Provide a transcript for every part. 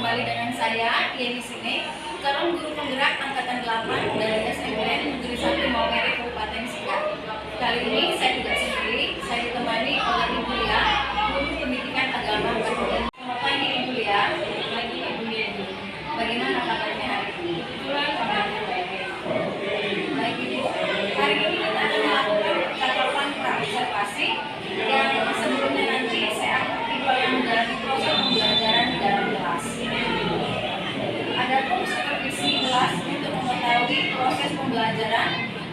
kembali dengan saya, Yeni Sine, calon guru penggerak angkatan 8 dari SMPN Negeri 1 Maumere, Kabupaten Siak. Kali ini saya tidak sendiri, saya ditemani oleh Ibu Lia, guru pendidikan agama Bandung. Selamat pagi Ibu Lia. Pagi Ibu Yeni. Bagaimana kabarnya hari ini? Kebetulan kabarnya baik. Baik Ibu, hari ini kita akan melakukan percakapan praobservasi yang sebelumnya nanti saya akan tiba yang menjalani proses pembelajaran di dalam kelas. Adapun supervisi kelas untuk mengetahui proses pembelajaran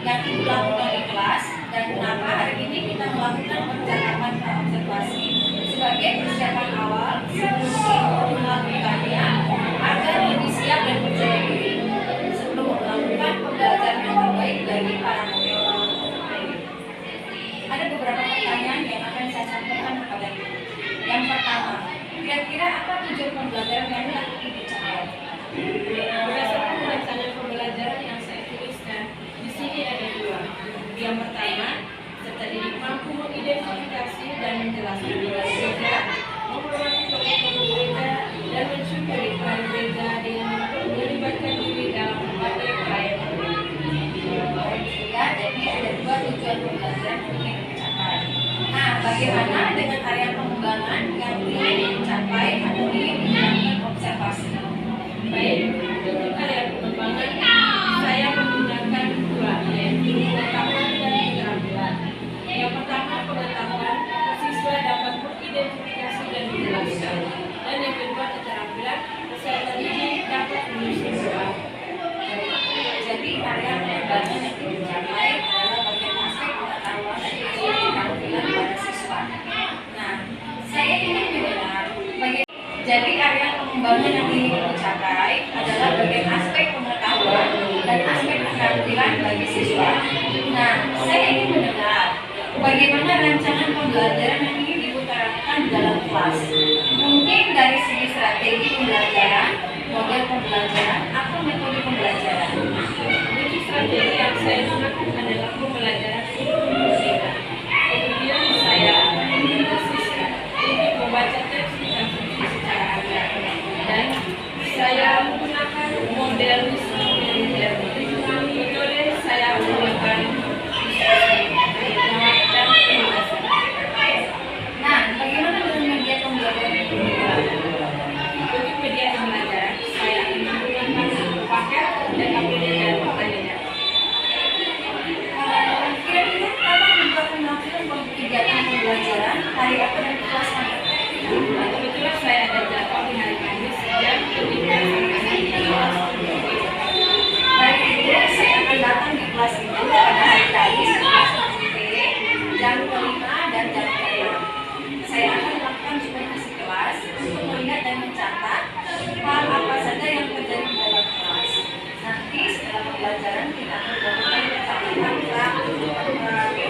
yang Ibu lakukan di kelas dan kenapa hari ini kita melakukan percakapan praobservasi sebagai persiapan awal sebelum Ibu melakukannya agar lebih siap dan percaya diri sebelum melakukan pembelajaran yang terbaik bagi para murid. Ada beberapa pertanyaan yang akan saya sampaikan kepada Ibu. Yang pertama, kira-kira apa tujuan pembelajaran yang hendak Ibu capai? Berdasarkan rencana pembelajaran yang saya tuliskan, di sini ada dua. Yang pertama, serta didik mampu mengidentifikasi dan menjelaskan nilai gereja, menghormati tokoh-tokoh gereja, dan mensyukuri peran gereja dengan melibatkan diri dalam berbagai perayaan. Ya, jadi ada dua tujuan pembelajaran yang ingin dicapai. Nah, bagaimana dengan area pengembangan yang ingin dicapai atau ingin dilakukan observasi? Baik, untuk area pengembangan, saya menggunakan dua, yaitu pengetahuan dan keterampilan. Yang pertama, pengetahuan, siswa dapat mengidentifikasi dan menjelaskan. Dan yang kedua, keterampilan, peserta didik dapat menyusun soal. Jadi area pengembangan yang ingin dicapai adalah bagian aspek pengetahuan dan keterampilan pada siswa. Nah, saya ingin mendengar jadi area pengembangan yang ingin dicapai adalah bagian aspek pengetahuan dan aspek keterampilan bagi siswa. Nah, saya ingin mendengar bagaimana rancangan pembelajaran yang ingin Ibu terapkan di dalam kelas. Mungkin dari segi strategi pembelajaran, model pembelajaran, atau metode pembelajaran. Untuk strategi yang saya gunakan adalah pembelajaran untuk berbeda. Kemudian saya meminta siswa untuk membaca teks dan fungsi secara agak. Dan saya menggunakan model listening metode saya menggunakan Nah, bagaimana dengan media pembelajaran itu? Untuk media pembelajaran, saya menggunakan paket dan APD dan pertanyaan. Kira-kira kapan Ibu akan melakukan kegiatan pembelajaran hari apa dan kelas mana? Kebetulan saya ada jadwal di hari Kamis jam 3 Baik Ibu, saya akan datang di kelas Ibu pada hari Kamis kelas B jam 5 dan jam 6. Saya akan melakukan supervisi kelas untuk melihat dan mencatat hal apa saja yang terjadi di dalam kelas. Nanti setelah pembelajaran kita akan melakukan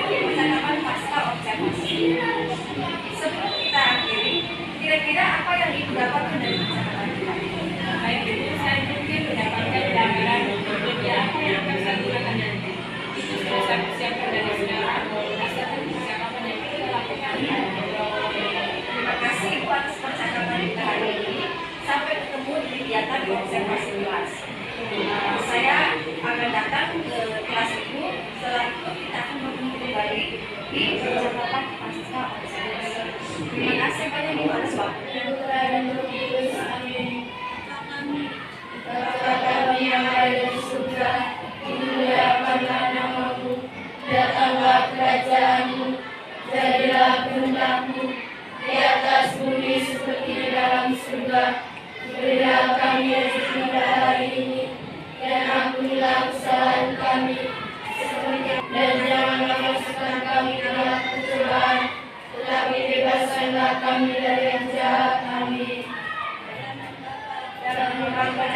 percakapan pasca observasi. Sebelum kita akhiri, kira-kira apa yang Ibu dapatkan dari percakapan kita? Baik itu, saya mungkin mendapatkan gambaran media apa yang akan saya gunakan nanti. Itu sudah saya persiapkan dari sekarang, berdasarkan percakapan yang kita lakukan. Terima kasih Ibu atas percakapan kita hari ini. Sampai ketemu di kegiatan observasi kelas. Saya akan datang ke kelas Ibu. Setelah itu kita akan bertemu kembali di percakapan pasca observasi. Terima kasih banyak Ibu atas waktunya. Bapa kami yang ada di surga, dimuliakanlah namamu, datanglah kerajaanmu, jadilah kehendak-Mu di atas bumi seperti di dalam surga. Berilah kami rezeki pada hari ini, dan ampunilah kesalahan kami, dan janganlah masukkan kami dalam pencobaan, tetapi bebaskanlah kami dari yang jahat. Amin. Dalam nama Bapa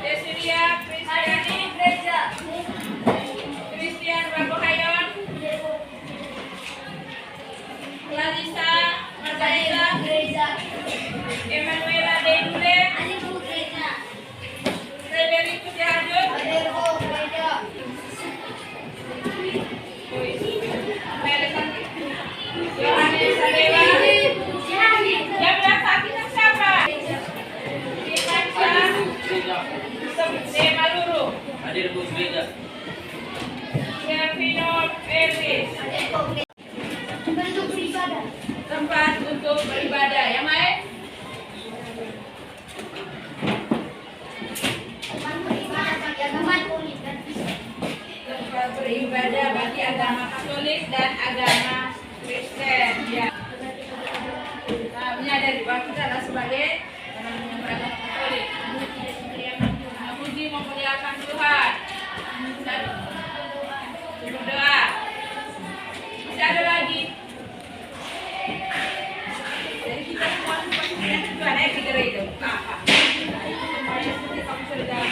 Desilia Kristiani Gereja. Christian Babohayon, Clarissa Margarita, Gereja. Emanuela Deidule, Alibu Gereja. Frederick Putihajud, Aderho Gereja. Yohanes Sadewa. Jam berapa kita siapa? Gereja. beribadah ya, Mai? Tempat beribadah bagi agama Katolik dan agama Kristen. Ya. Nah, menyadari bahwa kita adalah sebagai orang yang beragama Katolik. Memuji memuliakan Tuhan. Berdoa. Masih ada lagi. Jadi kita semua Tuhan di gereja. Apa? Semuanya seperti kamu sudah.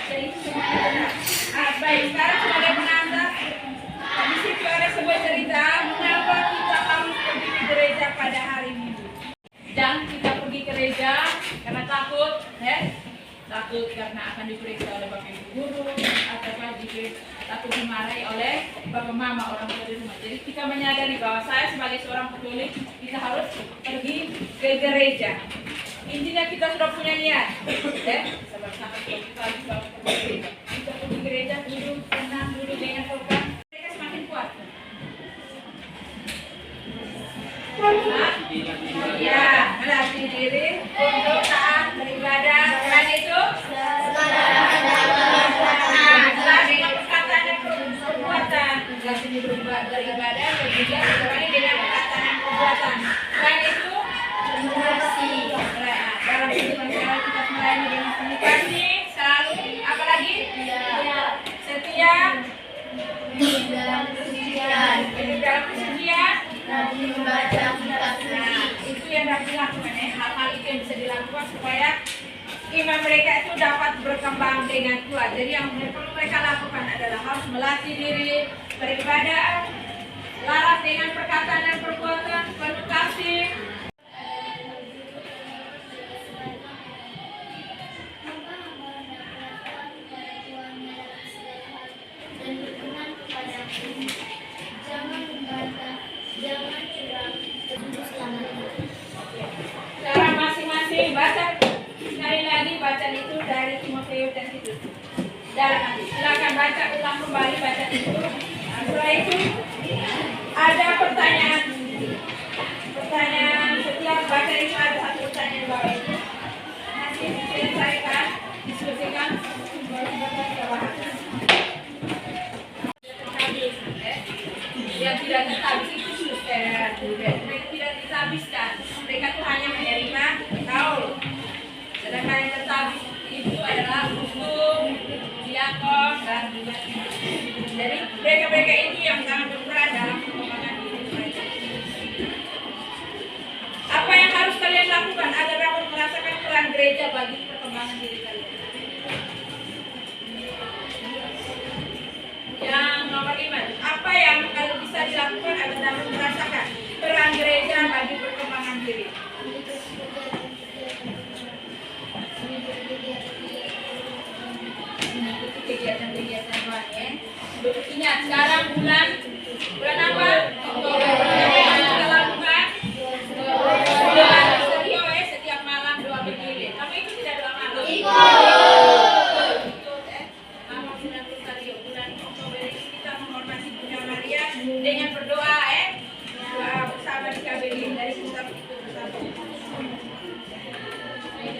Jadi semuanya benar. Baik, sekarang sebagai pengantar, di situ ada sebuah cerita mengapa kita harus pergi ke gereja pada hari Minggu. Jangan kita pergi ke gereja karena takut, ya. Takut karena akan diperiksa oleh bapak ibu guru atau takut dimarahi oleh bapak mama orang tua di rumah. Jadi kita menyadari bahwa saya sebagai seorang Katolik kita harus pergi ke gereja. Intinya kita sudah punya niat, ya. Sahabat-sahabat kita harus pergi ke gereja. Kita pergi ke gereja duduk tenang dulu dengan sopan. Mereka semakin kuat. Ya, melatih diri untuk taat beribadah. Selain itu, setelah dengan perkataan dan perbuatan, beribadah dan juga disertai dengan perkataan dan perbuatan. Selain itu, dalam kehidupan kita melayani dengan penuh kasih, selalu apa lagi? Setia. Dalam kesucian. Membaca kitab suci. Itu yang harus dilakukan, ya. Hal-hal itu yang bisa dilakukan supaya iman mereka itu dapat berkembang dengan kuat. Jadi yang perlu mereka lakukan adalah harus melatih diri beribadah, laras dengan perkataan dan perbuatan, penuh kasih. Cara masing-masing baca sekali lagi bacaan itu dari Timotius dan Titus. Dalam hati. Silakan baca ulang kembali bacaan itu. Setelah itu ada pertanyaan. Pertanyaan setiap baca itu ada satu pertanyaan bawah itu. Nanti diselesaikan, diskusikan. Yang tidak terhabis itu sudah mereka tidak terhabiskan, mereka tuh hanya menerima kaul. Sedangkan yang terhabis itu adalah hukum, diakon dan juga. Jadi mereka ini yang sangat berperan dalam perkembangan diri mereka. Apa yang harus kalian lakukan agar dapat merasakan peran gereja bagi perkembangan diri kalian? Yang nomor 5, apa yang kalau bisa dilakukan agar dapat merasakan peran gereja bagi perkembangan diri? Mengikuti kegiatan-kegiatan Tuhan, ya. Ingat sekarang bulan apa? Oktober. Apa yang kita lakukan? Doa serio, ya. Setiap malam doa bergilir. Kamu itu tidak doa malam? Dengan berdoa, doa bersama di KBD dari kitab itu bersama.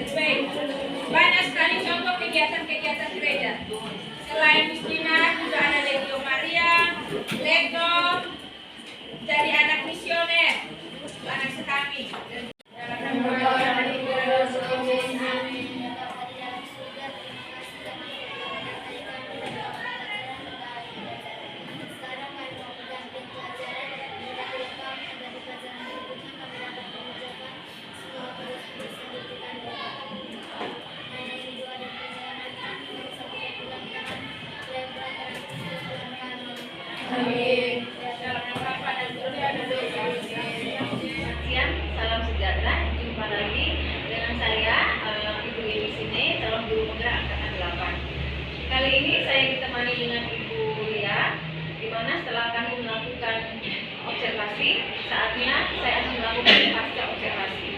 Baik, banyak sekali contoh kegiatan-kegiatan gereja. Selain Miskinat, juga ada Legio Maria, Lego, dari anak misioner, anak sekami. Salam sejahtera, jumpa lagi dengan saya Ibu Ini sini, calon guru penggerak angkatan 8. Kali ini saya ditemani dengan Ibu Lia, di mana setelah kami melakukan observasi, saatnya saya akan melakukan pasca observasi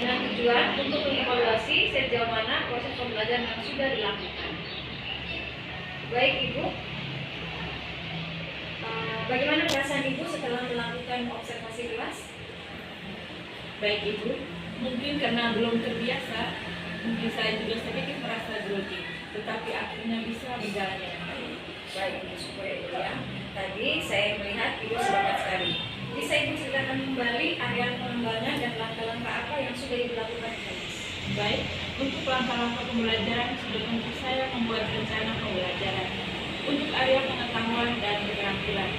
dengan tujuan untuk mengevaluasi sejauh mana proses pembelajaran yang sudah dilakukan. Baik Ibu, bagaimana perasaan Ibu setelah melakukan observasi kelas? Baik Ibu, mungkin karena belum terbiasa, mungkin saya juga sedikit merasa grogi, tetapi akhirnya bisa berjalan dengan baik. Baik, Ibu, syukur ya, Ibu ya. Tadi saya melihat Ibu semangat sekali. Bisa Ibu ceritakan kembali area pengembangan dan langkah-langkah apa yang sudah Ibu lakukan? Baik, untuk langkah-langkah pembelajaran sebelum saya membuat rencana pembelajaran. Untuk area pengetahuan dan keterampilan.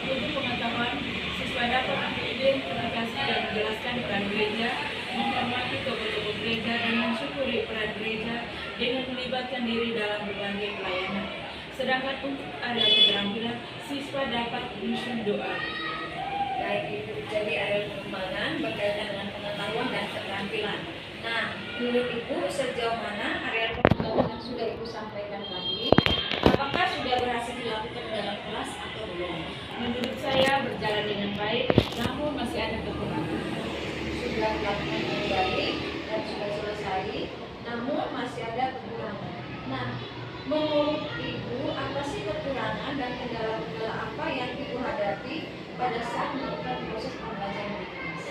Untuk pengetahuan, siswa dapat mengidentifikasi dan menjelaskan peran gereja, menghormati tokoh-tokoh gereja dan mensyukuri peran gereja dengan melibatkan diri dalam berbagai pelayanan. Sedangkan untuk area keterampilan, siswa dapat menyusun doa. Baik Ibu, jadi area pengembangan berkaitan dengan pengetahuan dan keterampilan. Nah, menurut Ibu sejauh mana area pengembangan yang sudah Ibu sampaikan tadi, apakah sudah berhasil dilakukan dalam kelas atau belum? Menurut saya berjalan dengan baik, namun masih ada kekurangan. Sudah dilakukan dengan baik dan sudah selesai, namun masih ada kekurangan. Nah, menurut Ibu, apa sih kekurangan dan kendala-kendala apa yang Ibu hadapi pada saat melakukan proses pembelajaran di kelas?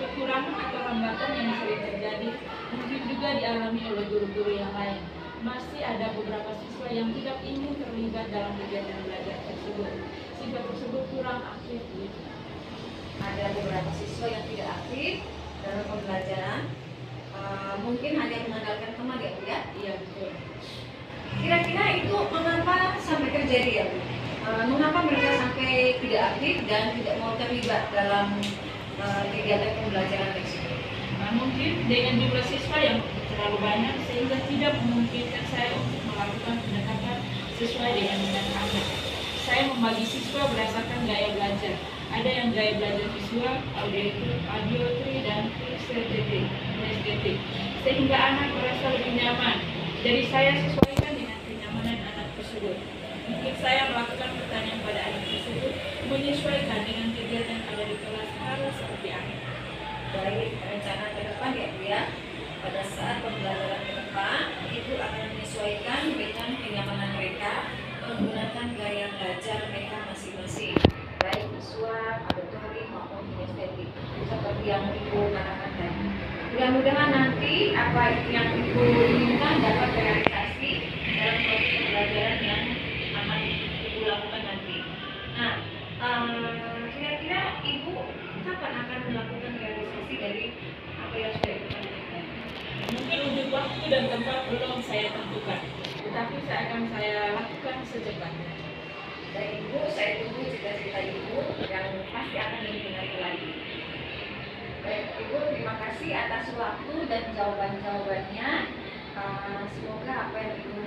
Kekurangan atau hambatan yang sering terjadi mungkin juga dialami oleh guru-guru yang lain. Masih ada beberapa siswa yang tidak ingin terlibat dalam kegiatan belajar tersebut. Siswa tersebut kurang aktif. Ada beberapa siswa yang tidak aktif dalam pembelajaran, mungkin hanya mengandalkan teman ya Bu ya? Iya betul. Kira-kira itu mengapa sampai terjadi ya Bu? Mengapa mereka sampai tidak aktif dan tidak mau terlibat dalam kegiatan pembelajaran tersebut? Nah, mungkin dengan jumlah siswa yang terlalu banyak sehingga tidak memungkinkan saya untuk melakukan pendekatan sesuai dengan minat anak. Saya membagi siswa berdasarkan gaya belajar. Ada yang gaya belajar visual, audiometri, dan STT. Sehingga anak merasa lebih nyaman. Jadi saya sesuaikan dengan kenyamanan anak tersebut. Mungkin saya melakukan pertanyaan pada anak tersebut menyesuaikan dengan kegiatan yang ada di kelas harus seperti apa. Baik, rencana ke depan ya Bu ya. Pada saat pembelajaran ke depan, Ibu akan menyesuaikan dengan kenyamanan mereka menggunakan gaya belajar mereka masing-masing, baik visual, auditory maupun kinestetik, seperti yang Ibu katakan tadi. Mudah-mudahan nanti apa yang Ibu inginkan dapat realisasi dalam proses pembelajaran yang akan Ibu lakukan nanti. Nah, kira-kira Ibu kapan akan melakukan realisasi dari apa yang sudah Ibu lakukan? Mungkin untuk waktu dan tempat belum saya tentukan, tetapi saya lakukan secepatnya. Dan Ibu, saya tunggu cita-cita Ibu yang pasti akan lebih menarik lagi. Baik, Ibu, terima kasih atas waktu dan jawaban-jawabannya. Semoga apa yang Ibu